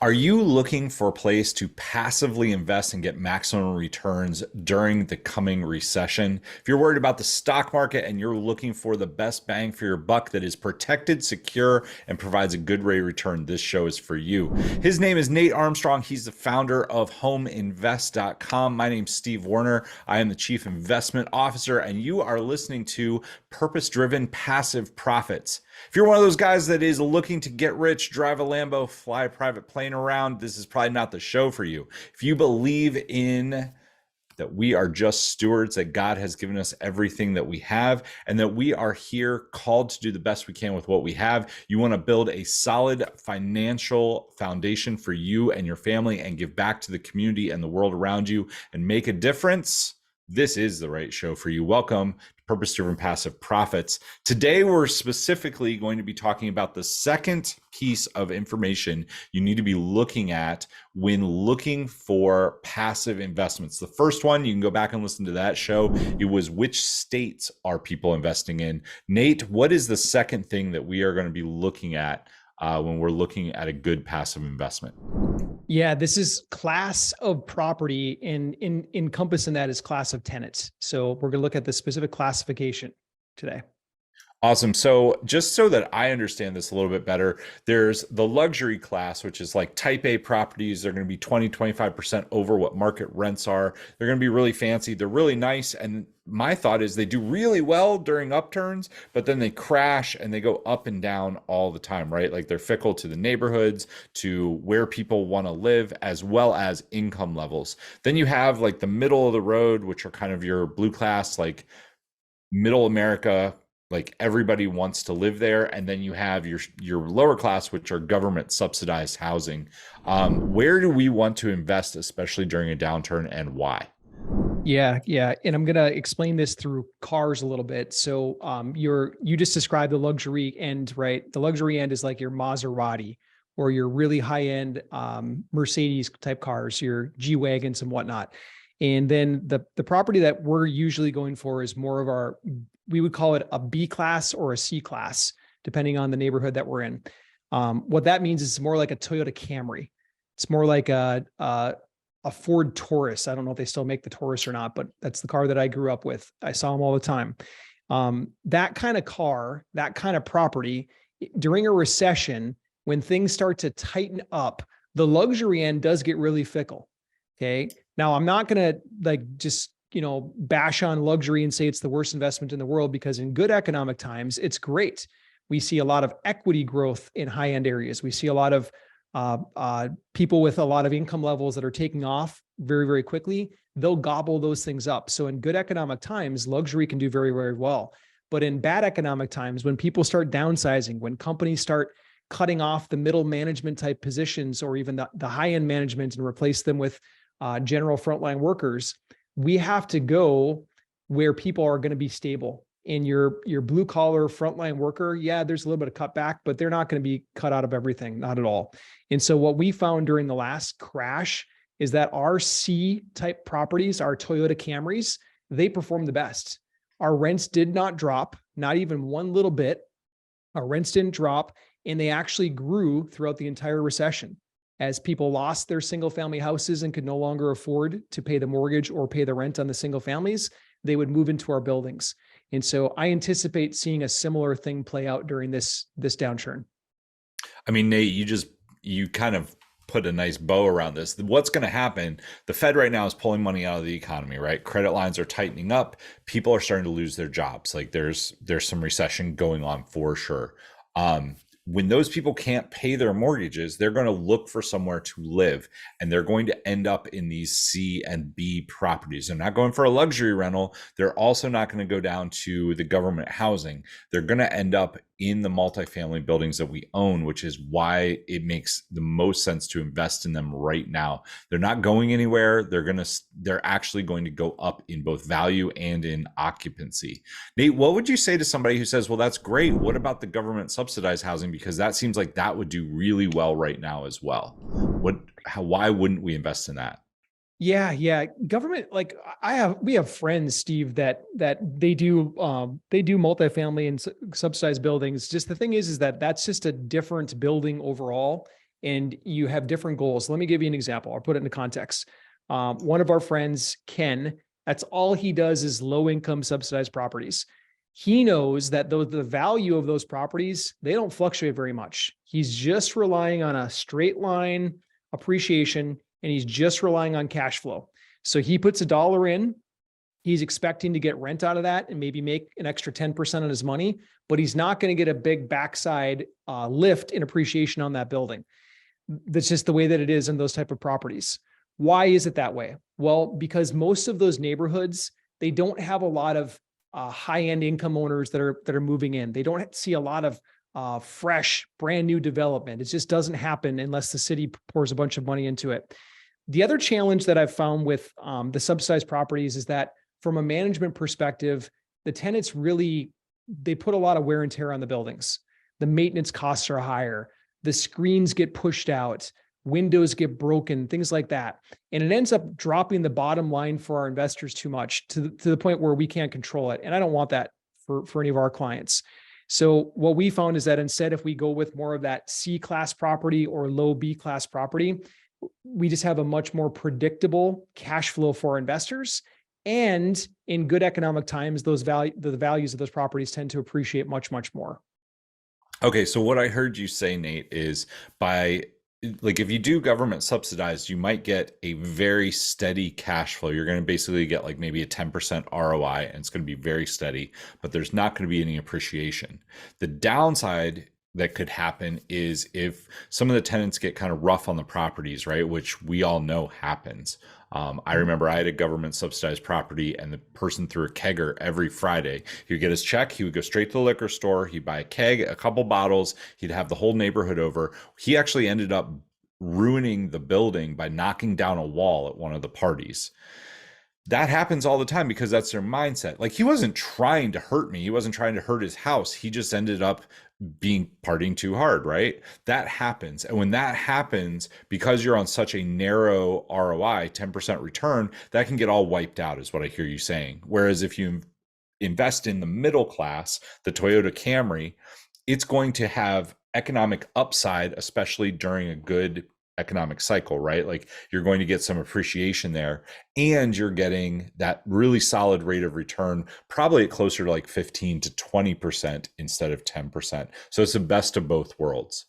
Are you looking for a place to passively invest and get maximum returns during the coming recession? If you're worried about the stock market and you're looking for the best bang for your buck that is protected, secure, and provides a good rate of return, this show is for you. His name is Nate Armstrong. He's the founder of homeinvest.com. My name's Steve Warner. I am the Chief Investment Officer, and you are listening to Purpose Driven Passive Profits. If you're one of those guys that is looking to get rich, drive a Lambo, fly a private plane around, this is probably not the show for you. If you believe in that we are just stewards, that God has given us everything that we have, and that we are here called to do the best we can with what we have, you want to build a solid financial foundation for you and your family and give back to the community and the world around you and make a difference, this is the right show for you. Welcome to Purpose-Driven Passive Profits. Today, we're specifically going to be talking about the second piece of information you need to be looking at when looking for passive investments. The first one, you can go back and listen to that show. It was which states are people investing in? Nate, what is the second thing that we are going to be looking at when we're looking at a good passive investment? Yeah, this is class of property, and encompassing that is class of tenants. So we're going to look at the specific classification today. Awesome. So just so that I understand this a little bit better, there's the luxury class, which is like type A properties. They're going to be 20, 25% over what market rents are. They're going to be really fancy. They're really nice. And my thought is they do really well during upturns, but then they crash and they go up and down all the time, right? Like they're fickle to the neighborhoods, to where people want to live, as well as income levels. Then you have like the middle of the road, which are kind of your blue class, like middle America, like everybody wants to live there. And then you have your lower class, which are government subsidized housing. Where do we want to invest, especially during a downturn, and why? Yeah. And I'm going to explain this through cars a little bit. So you just described the luxury end, right? The luxury end is like your Maserati or your really high end Mercedes type cars, your G-Wagons and whatnot. And then the property that we're usually going for is more of our, we would call it a B class or a C class, depending on the neighborhood that we're in. What that means is it's more like a Toyota Camry. It's more like a Ford Taurus. I don't know if they still make the Taurus or not, but that's the car that I grew up with. I saw them all the time. That kind of car, that kind of property, during a recession, when things start to tighten up, the luxury end does get really fickle. Okay. Now I'm not going to just, bash on luxury and say it's the worst investment in the world, because in good economic times, it's great. We see a lot of equity growth in high-end areas. We see a lot of people with a lot of income levels that are taking off very, very quickly. They'll gobble those things up. So in good economic times, luxury can do very, very well. But in bad economic times, when people start downsizing, when companies start cutting off the middle management type positions, or even the high-end management, and replace them with general frontline workers, we have to go where people are going to be stable. And your blue collar frontline worker, yeah, there's a little bit of cutback, but they're not going to be cut out of everything, not at all. And so what we found during the last crash is that our C type properties, our Toyota Camrys, they performed the best. Our rents did not drop, not even one little bit. Our rents didn't drop, and they actually grew throughout the entire recession. As people lost their single family houses and could no longer afford to pay the mortgage or pay the rent on the single families, they would move into our buildings. And so I anticipate seeing a similar thing play out during this downturn. I mean, Nate, you kind of put a nice bow around this. What's going to happen? The Fed right now is pulling money out of the economy, right? Credit lines are tightening up. People are starting to lose their jobs. Like there's some recession going on for sure. When those people can't pay their mortgages, they're going to look for somewhere to live, and they're going to end up in these C and B properties. They're not going for a luxury rental. They're also not going to go down to the government housing. They're going to end up in the multifamily buildings that we own, which is why it makes the most sense to invest in them right now. They're not going anywhere. They're actually going to go up in both value and in occupancy. Nate, what would you say to somebody who says, well, that's great. What about the government subsidized housing? Because that seems like that would do really well right now as well. Why wouldn't we invest in that? Yeah. Government, we have friends, Steve, that they do multifamily and subsidized buildings. Just the thing is that that's just a different building overall. and you have different goals. Let me give you an example. I'll put it into context. One of our friends, Ken, that's all he does is low income subsidized properties. He knows that the value of those properties, they don't fluctuate very much. He's just relying on a straight line appreciation, and he's just relying on cash flow. So he puts $1 in, he's expecting to get rent out of that and maybe make an extra 10% on his money, but he's not going to get a big backside lift in appreciation on that building. That's just the way that it is in those type of properties. Why is it that way? Well, because most of those neighborhoods, they don't have a lot of high-end income owners that are moving in. They don't see a lot of fresh, brand new development. It just doesn't happen unless the city pours a bunch of money into it. The other challenge that I've found with the subsidized properties is that from a management perspective, the tenants really, they put a lot of wear and tear on the buildings. The maintenance costs are higher. The screens get pushed out. Windows get broken, things like that. And it ends up dropping the bottom line for our investors too much to the point where we can't control it. And I don't want that for any of our clients. So what we found is that instead, if we go with more of that C-class property or low B-class property, we just have a much more predictable cash flow for our investors. And in good economic times, the values of those properties tend to appreciate much, much more. Okay, so what I heard you say, Nate, is if you do government subsidized, you might get a very steady cash flow. You're going to basically get like maybe a 10% ROI, and it's going to be very steady, but there's not going to be any appreciation. The downside that could happen is if some of the tenants get kind of rough on the properties, right? Which we all know happens. I remember I had a government subsidized property, and the person threw a kegger every Friday. He would get his check. He would go straight to the liquor store. He'd buy a keg, a couple bottles. He'd have the whole neighborhood over. He actually ended up ruining the building by knocking down a wall at one of the parties. That happens all the time because that's their mindset. Like, he wasn't trying to hurt me. He wasn't trying to hurt his house. He just ended up partying too hard, right? That happens. And when that happens, because you're on such a narrow ROI, 10% return, that can get all wiped out, is what I hear you saying. Whereas if you invest in the middle class, the Toyota Camry, it's going to have economic upside, especially during a good economic cycle, right? Like, you're going to get some appreciation there, and you're getting that really solid rate of return, probably at closer to like 15 to 20% instead of 10%. So it's the best of both worlds.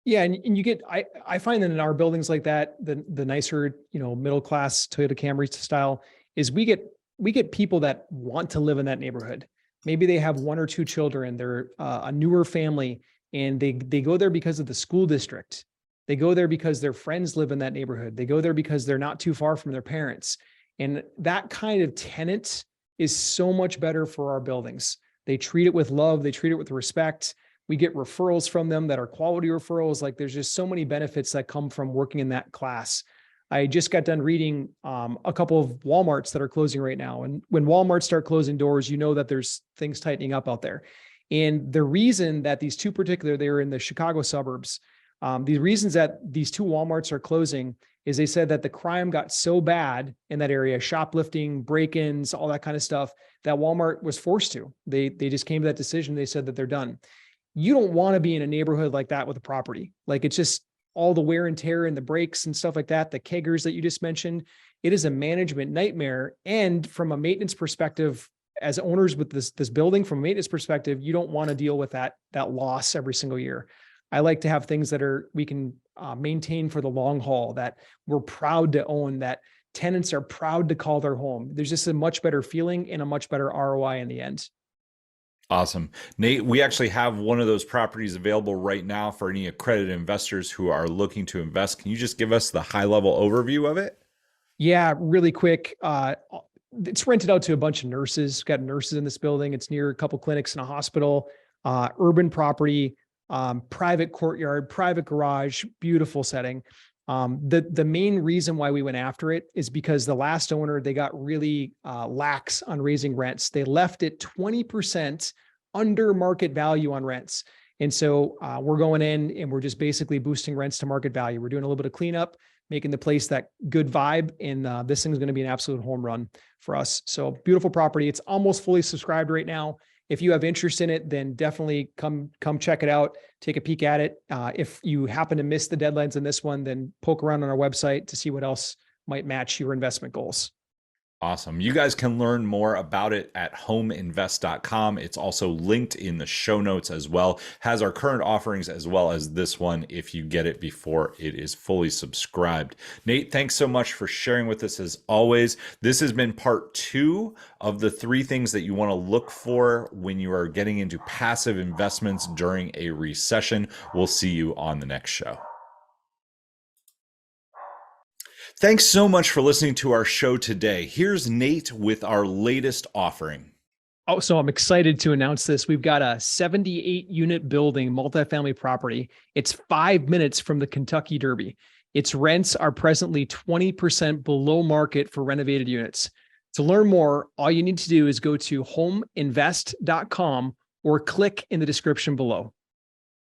Yeah. And you get, I find that in our buildings like that, the nicer, middle class Toyota Camry style, is we get people that want to live in that neighborhood. Maybe they have 1 or 2 children. They're a newer family, and they go there because of the school district. They go there because their friends live in that neighborhood. They go there because they're not too far from their parents. And that kind of tenant is so much better for our buildings. They treat it with love. They treat it with respect. We get referrals from them that are quality referrals. Like, there's just so many benefits that come from working in that class. I just got done reading a couple of Walmarts that are closing right now. And when Walmarts start closing doors, you know that there's things tightening up out there. And the reason that these two particular, they're in the Chicago suburbs, the reasons that these 2 Walmarts are closing is they said that the crime got so bad in that area, shoplifting, break-ins, all that kind of stuff, that Walmart was forced to. They just came to that decision. They said that they're done. You don't want to be in a neighborhood like that with a property. Like, it's just all the wear and tear and the breaks and stuff like that, the keggers that you just mentioned. It is a management nightmare. And from a maintenance perspective, as owners with this building, from a maintenance perspective, you don't want to deal with that loss every single year. I like to have things that we can maintain for the long haul, that we're proud to own, that tenants are proud to call their home. There's just a much better feeling and a much better ROI in the end. Awesome. Nate, we actually have one of those properties available right now for any accredited investors who are looking to invest. Can you just give us the high-level overview of it? Yeah, really quick. It's rented out to a bunch of nurses. We've got nurses in this building. It's near a couple clinics and a hospital. Urban property. Private courtyard, private garage, beautiful setting. The main reason why we went after it is because the last owner, they got really lax on raising rents. They left it 20% under market value on rents. And so we're going in and we're just basically boosting rents to market value. We're doing a little bit of cleanup, making the place that good vibe. And this thing is going to be an absolute home run for us. So beautiful property. It's almost fully subscribed right now. If you have interest in it, then definitely come check it out, take a peek at it. If you happen to miss the deadlines in this one, then poke around on our website to see what else might match your investment goals. Awesome. You guys can learn more about it at homeinvest.com. It's also linked in the show notes as well. Has our current offerings as well as this one if you get it before it is fully subscribed. Nate, thanks so much for sharing with us as always. This has been part 2 of the 3 things that you want to look for when you are getting into passive investments during a recession. We'll see you on the next show. Thanks so much for listening to our show today. Here's Nate with our latest offering. Oh, so I'm excited to announce this. We've got a 78 unit building, multifamily property. It's 5 minutes from the Kentucky Derby. Its rents are presently 20% below market for renovated units. To learn more, all you need to do is go to homeinvest.com or click in the description below.